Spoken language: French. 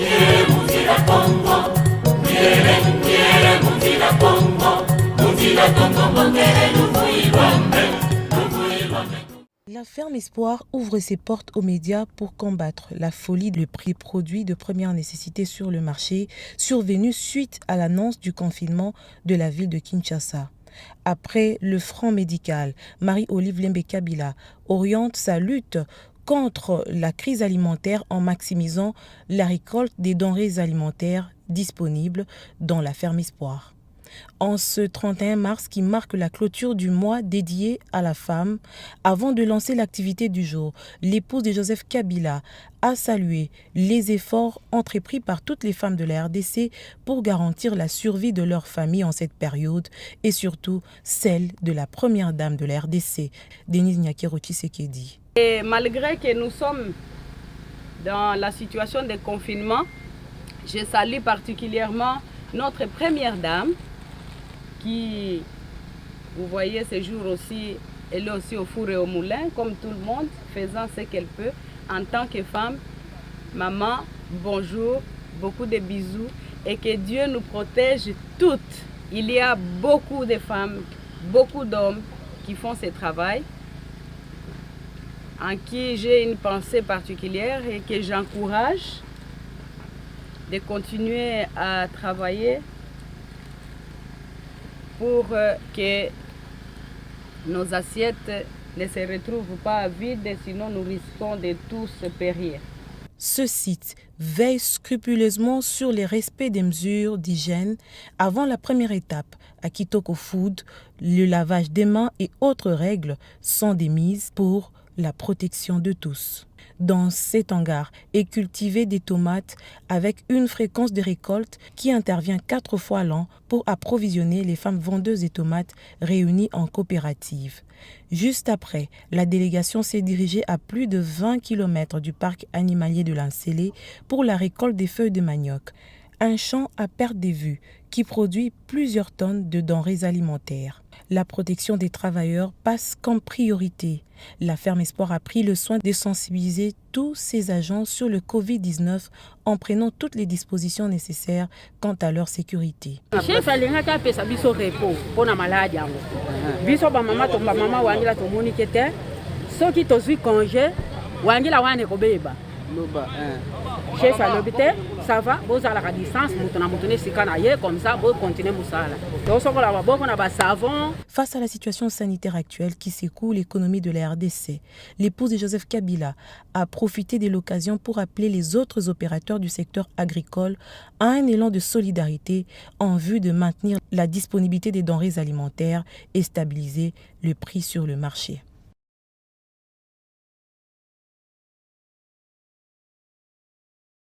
La ferme Espoir ouvre ses portes aux médias pour combattre la folie du prix produits de première nécessité sur le marché, survenu suite à l'annonce du confinement de la ville de Kinshasa. Après le front médical, Marie-Olive Lembe-Kabila oriente sa lutte contre la crise alimentaire en maximisant la récolte des denrées alimentaires disponibles dans la ferme Espoir. En ce 31 mars qui marque la clôture du mois dédié à la femme, avant de lancer l'activité du jour, l'épouse de Joseph Kabila a salué les efforts entrepris par toutes les femmes de la RDC pour garantir la survie de leur famille en cette période et surtout celle de la première dame de la RDC, Denise Nyakero-Tshisekedi. Et malgré que nous sommes dans la situation de confinement, je salue particulièrement notre première dame qui, vous voyez, ce jour aussi, elle est aussi au four et au moulin, comme tout le monde, faisant ce qu'elle peut. En tant que femme, maman, bonjour, beaucoup de bisous et que Dieu nous protège toutes. Il y a beaucoup de femmes, beaucoup d'hommes qui font ce travail, en qui j'ai une pensée particulière et que j'encourage de continuer à travailler pour que nos assiettes ne se retrouvent pas vides, sinon nous risquons de tous périr. Ce site veille scrupuleusement sur le respect des mesures d'hygiène avant la première étape. À Kitoko Food, le lavage des mains et autres règles sont démises pour la protection de tous. Dans cet hangar est cultivé des tomates avec une fréquence de récolte qui intervient 4 fois l'an pour approvisionner les femmes vendeuses de tomates réunies en coopérative. Juste après, la délégation s'est dirigée à plus de 20 km du parc animalier de l'Ancélé pour la récolte des feuilles de manioc, un champ à perte de vue qui produit plusieurs tonnes de denrées alimentaires. La protection des travailleurs passe comme priorité. La ferme Espoir a pris le soin de sensibiliser tous ses agents sur le Covid-19 en prenant toutes les dispositions nécessaires quant à leur sécurité. Chef alingaka pesa biso repos pona malade yango. Biso ba mama tomba mama wangila tomoni kete. Soki tozwi congé wangila wane kobeba. Loba chef alobite ça va vous à la distance mutuna mutune sikana ye comme ça vous continuer musala. Tosokola ba boko na ba savon. Face à la situation sanitaire actuelle qui secoue l'économie de la RDC, l'épouse de Joseph Kabila a profité de l'occasion pour appeler les autres opérateurs du secteur agricole à un élan de solidarité en vue de maintenir la disponibilité des denrées alimentaires et stabiliser le prix sur le marché.